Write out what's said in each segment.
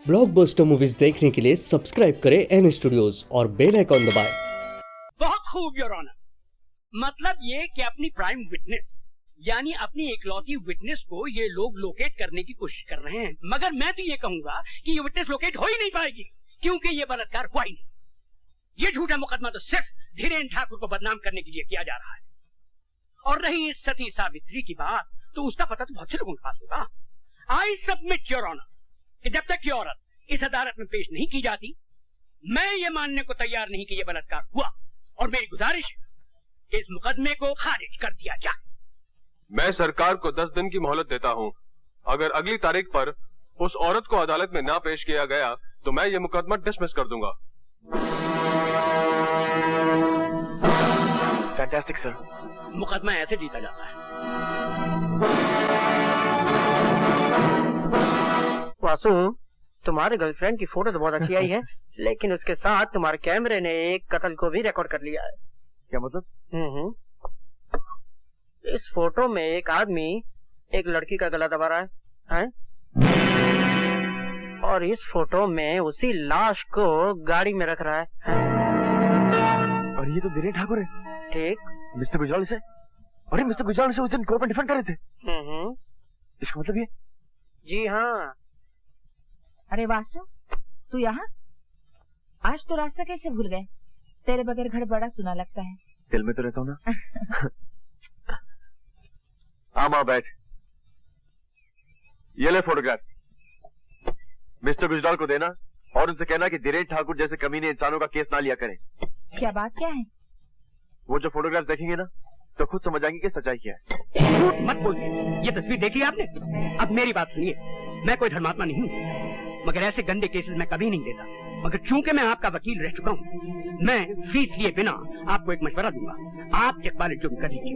Blockbuster movies देखने के लिए सब्सक्राइब करें एन स्टूडियोज और बेल आइकॉन दबाएं। बहुत खूब योर ऑनर। मतलब ये कि अपनी प्राइम विटनेस यानी अपनी इकलौती विटनेस को ये लोग लोकेट करने की कोशिश कर रहे हैं, मगर मैं तो ये कहूंगा कि ये विटनेस लोकेट हो ही नहीं पाएगी क्योंकि ये बलात्कार हुआ ही नहीं। ये झूठा मुकदमा तो सिर्फ धीरेन्द्र ठाकुर को बदनाम करने के लिए किया जा रहा है। और रही इस सती सावित्री की बात, तो उसका पता तो बहुत से लोगों के पास होगा। आई सबमिट योर ऑनर कि जब तक ये औरत इस अदालत में पेश नहीं की जाती, मैं ये मानने को तैयार नहीं कि ये बलात्कार हुआ, और मेरी गुजारिश है कि इस मुकदमे को खारिज कर दिया जाए। मैं सरकार को 10 दिन की मोहलत देता हूं। अगर अगली तारीख पर उस औरत को अदालत में ना पेश किया गया तो मैं ये मुकदमा डिसमिस कर दूंगा। Fantastic sir. मुकदमा ऐसे जीता जाता है। वासु, तुम्हारे गर्लफ्रेंड की फोटो तो बहुत अच्छी आई है, लेकिन उसके साथ तुम्हारे कैमरे ने एक कत्ल को भी रिकॉर्ड कर लिया है। क्या मतलब? इस फोटो में एक आदमी एक लड़की का गला दबा रहा है? और इस फोटो में उसी लाश को गाड़ी में रख रहा है। और ये तो धीरेन्द्र ठाकुर है। ठीक। मिस्टर गुजराल से, अरे मिस्टर गुजराल से उस दिन कोर्ट में डिफेंड कर रहे थे। इसका मतलब ये? जी हाँ। अरे वासु, तू यहाँ? आज तो रास्ता कैसे भूल गए? तेरे बगैर घर बड़ा सुना लगता है। दिल में तो रहता हूँ ना। आमा बैठ। ये ले फोटोग्राफ। मिस्टर गुजराल को देना और उनसे कहना कि धीरेन्द्र ठाकुर जैसे कमीने इंसानों का केस ना लिया करें। क्या बात क्या है? वो जो फोटोग्राफ देखेंगे ना तो खुद समझ आएंगे कि सच्चाई क्या है। झूठ मत बोलिए। ये तस्वीर देखी आपने? अब मेरी बात सुनिए, मैं कोई धर्मात्मा नहीं हूँ, मगर ऐसे गंदे केसेस मैं कभी नहीं देता। मगर चूंकि मैं आपका वकील रह चुका हूँ, मैं फीस लिए बिना आपको एक मशवरा दूंगा। आप इकबाल जुर्म कर लीजिए।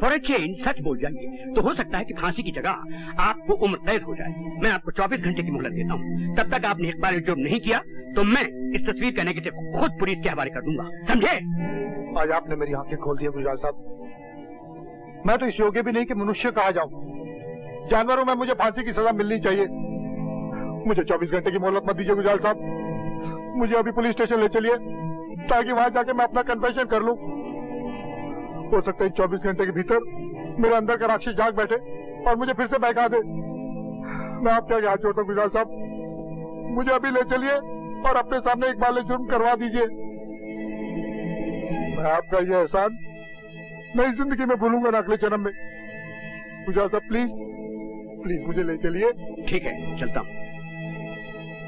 फॉर ए चेंज सच बोल जाइए, तो हो सकता है कि फांसी की जगह आपको उम्र कैद हो जाए। मैं आपको 24 घंटे की मोहलत देता हूँ। तब तक आपने इकबाल जुर्म नहीं किया तो मैं इस तस्वीर का नेगेटिव खुद पुलिस के हवाले कर दूंगा, समझे? आज आपने मेरी आंखें खोल दी गुजराल साहब। मैं तो इस योग्य भी नहीं कि मनुष्य कहा जाऊं। जानवरों में मुझे फांसी की सजा मिलनी चाहिए। मुझे 24 घंटे की मोहलत मत दीजिए गुजराल साहब। मुझे अभी पुलिस स्टेशन ले चलिए ताकि वहां जाके मैं अपना कन्फेशन कर लूं। हो सकता है 24 घंटे के भीतर मेरे अंदर का राक्षस जाग बैठे और मुझे फिर से बहका दे। मैं आपके आगे हाथ जोड़ता हूं गुजराल साहब, मुझे अभी ले चलिए और अपने सामने इकबाल जुर्म करवा दीजिए। मैं आपका ये एहसान नई जिंदगी में भूलूंगा ना, अगले जन्म में। गुजराल साहब प्लीज प्लीज मुझे ले चलिए। ठीक है, चलता हूँ।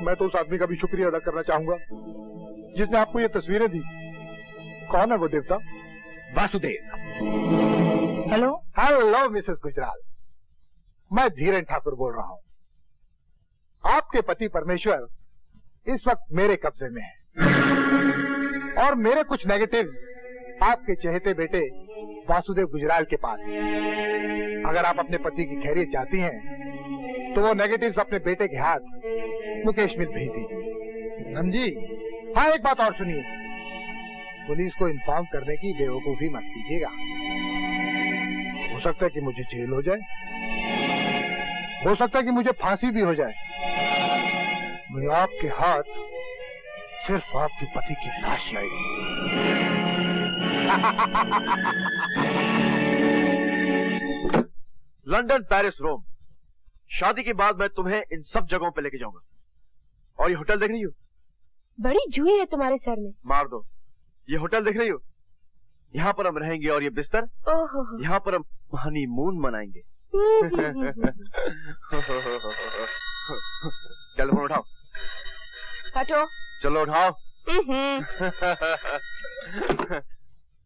मैं तो उस आदमी का भी शुक्रिया अदा करना चाहूंगा जिसने आपको ये तस्वीरें दी। कौन है वो देवता? Vasudev. Hello hello Mrs Gujral, मैं धीरेन्द्र ठाकुर बोल रहा हूँ। आपके पति परमेश्वर इस वक्त मेरे कब्जे में है और मेरे कुछ नेगेटिव आपके चहेते बेटे वासुदेव गुजराल के पास है। अगर आप अपने पति की खैरियत चाहती हैं तो वो नेगेटिव्स अपने बेटे के हाथ मुकेश मिल भेज दीजिए, समझी? हाँ, एक बात और सुनिए, पुलिस को इन्फॉर्म करने की बेवकूफी मत कीजिएगा। हो सकता है कि मुझे जेल हो जाए, हो सकता है कि मुझे फांसी भी हो जाए। मैं आपके हाथ सिर्फ आपके पति की लाश आएगी। लंदन, पेरिस, रोम, शादी के बाद मैं तुम्हें इन सब जगहों पे लेके जाऊंगा। और ये होटल देख रही हो? बड़ी जुई है तुम्हारे सर में। मार दो। ये होटल देख रही हो? यहाँ पर हम रहेंगे और ये बिस्तर, ओहो। यहाँ पर हम हनीमून मनाएंगे। चलो फोन उठाओ। हटो। चलो उठाओ।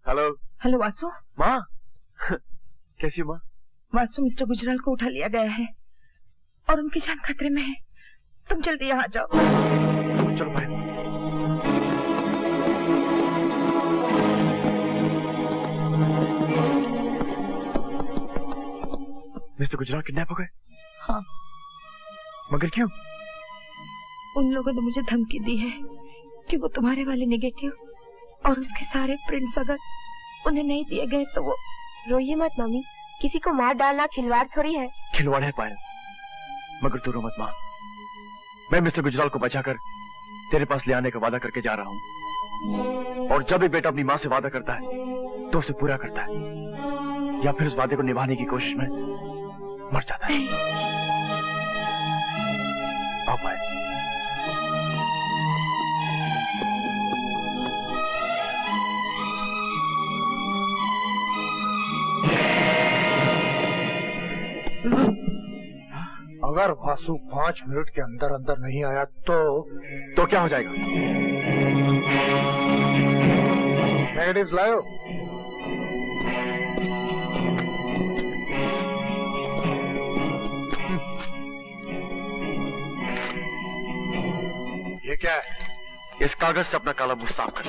हेलो। हेलो वासु। माँ कैसी हो माँ? वासु, मिस्टर गुजराल को उठा लिया गया है और उनकी जान खतरे में है। तुम जल्दी यहाँ जाओ। चलो भाई। मिस्टर गुजराल किडनैप हो गए? हाँ। मगर क्यों? उन लोगों ने मुझे धमकी दी है कि वो तुम्हारे वाले नेगेटिव और उसके सारे प्रिंट्स अगर उन्हें नहीं दिए गए तो वो। रोइए मत मामी, किसी को मार डालना खिलवाड़ थोड़ी है। खिलवाड़ है पायल, मगर तू रो मत माँ। मैं मिस्टर गुजराल को बचाकर तेरे पास ले आने का वादा करके जा रहा हूं। और जब भी बेटा अपनी मां से वादा करता है तो उसे पूरा करता है, या फिर उस वादे को निभाने की कोशिश में मर जाता है। आओ भाई। अगर वासु 5 मिनट के अंदर अंदर नहीं आया तो क्या हो जाएगा? नेगेटिव्स लाओ। ये क्या है? इस कागज से अपना काला मुंह साफ कर।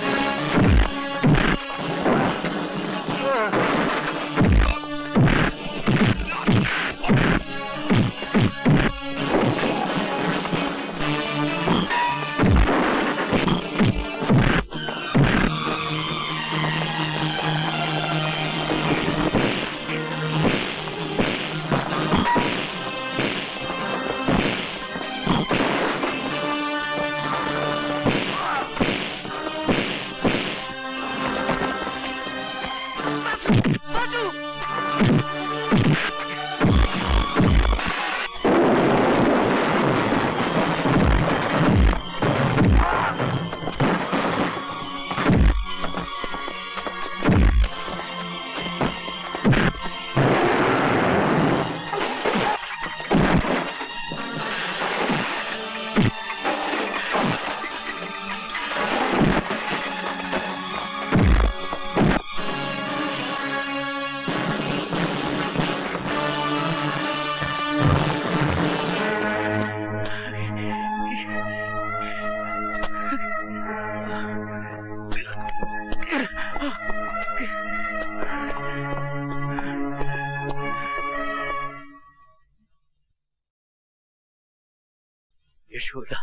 यशोदा,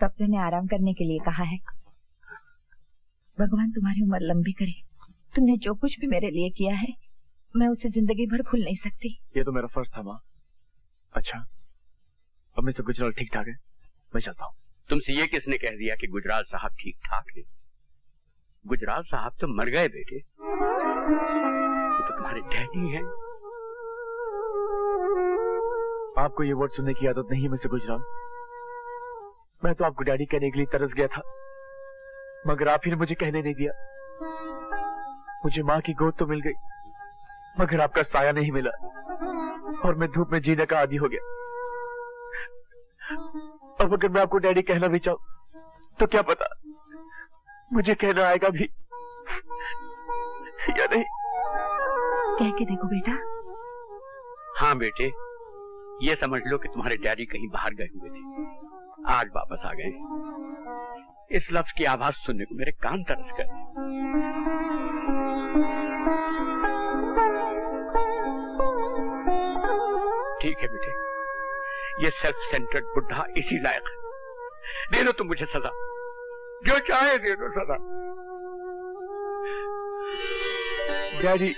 डॉक्टर ने आराम करने के लिए कहा है। भगवान तुम्हारी उम्र लंबी करे। तुमने जो कुछ भी मेरे लिए किया है मैं उसे जिंदगी भर भूल नहीं सकती। ये तो मेरा फर्ज था माँ। अच्छा, अब मिस्टर गुजराल ठीक ठाक है, मैं चलता हूँ। तुमसे ये किसने कह दिया कि गुजराल साहब ठीक ठाक है? गुजराल साहब तो मर गए बेटे। वो तो तुम्हारे डैडी हैं। आपको ये वर्ड सुनने की आदत नहीं है मिस्टर गुजराल। मैं तो आपको डैडी कहने के लिए तरस गया था, मगर आप ही ने मुझे कहने नहीं दिया। मुझे माँ की गोद तो मिल गई, मगर आपका साया नहीं मिला, और मैं धूप में जीने का आदी हो गया। अब अगर मैं आपको डैडी कहना भी चाहूं तो क्या पता मुझे कहना आएगा भी या नहीं। कह के देखो बेटा। हाँ बेटे, ये समझ लो कि तुम्हारे डैडी कहीं बाहर गए हुए थे, आज वापस आ गए। इस लफ्ज की आवाज सुनने को मेरे कान तरस गए। ठीक है बेटे, ये सेल्फ सेंटर्ड बुढ़ा इसी लायक है। दे दो तुम मुझे सजा, जो चाहे दे दो सजा। डैडी,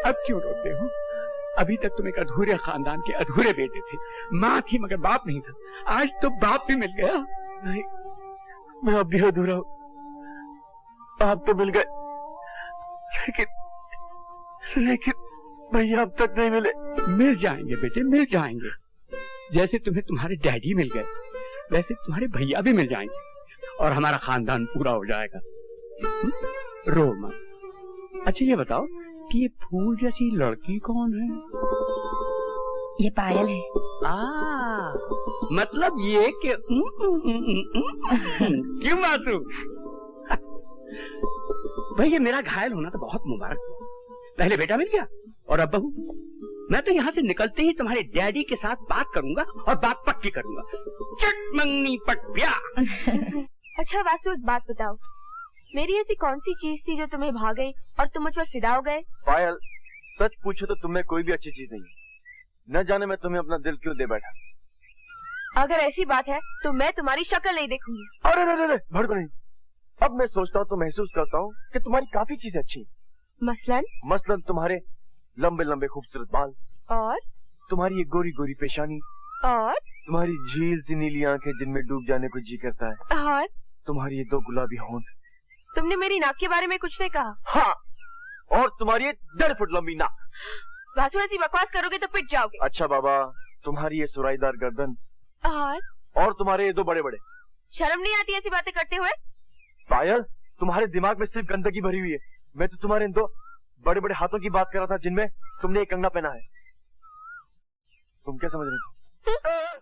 अब क्यों रोते हो? अभी तक तुम एक अधूरे खानदान के अधूरे बेटे थे। माँ थी मगर बाप नहीं था, आज तो बाप भी मिल गया। नहीं, मैं अब भी अधूरा हूँ। आप तो मिल गए, लेकिन भैया अब तक नहीं मिले। मिल जाएंगे बेटे, मिल जाएंगे। जैसे तुम्हें तुम्हारे डैडी मिल गए वैसे तुम्हारे भैया भी मिल जाएंगे और हमारा खानदान पूरा हो जाएगा। रो मत। अच्छा ये बताओ कि ये फूल जैसी लड़की कौन है? ये पायल है। मतलब ये कि क्यों मासूम? भाई ये मेरा घायल होना तो बहुत मुबारक हुआ। पहले बेटा मिल गया और अब बहू। मैं तो यहाँ से निकलते ही तुम्हारे डैडी के साथ बात करूंगा और बात पक्की करूंगा। चट मंगनी पट ब्याह। अच्छा वासु, एक बात बताओ, मेरी ऐसी कौन सी चीज थी जो तुम्हें भा गई और तुम मुझ पर फिदा हो गए? पायल, सच पूछो तो तुम्हें कोई भी अच्छी चीज नहीं है। न जाने मैं तुम्हें अपना दिल क्यों दे बैठा। अगर ऐसी बात है तो मैं तुम्हारी शक्ल नहीं देखूंगी। अरे भड़को नहीं, अब मैं सोचता हूँ तो महसूस करता हूँ कि तुम्हारी काफी चीजें अच्छी हैं। मसलन तुम्हारे लंबे लंबे खूबसूरत बाल, और तुम्हारी ये गोरी गोरी पेशानी, और तुम्हारी झील सी नीली आंखें जिनमें डूब जाने को जी करता है, और तुम्हारी ये 2 गुलाबी होंठ। तुमने मेरी नाक के बारे में कुछ नहीं कहा। हाँ, और तुम्हारी ये 1.5 फुट लंबी नाक। वासु ऐसी बकवास करोगे तो पिट जाओगे। अच्छा बाबा, तुम्हारी ये सुराईदार गर्दन, और तुम्हारे ये 2 बड़े बड़े। शर्म नहीं आती ऐसी बातें करते हुए? पायल, तुम्हारे दिमाग में सिर्फ गंदगी भरी हुई है। मैं तो तुम्हारे इन 2 बड़े बड़े हाथों की बात कर रहा था जिनमें तुमने एक कंगना पहना है। तुम क्या समझ रही थी?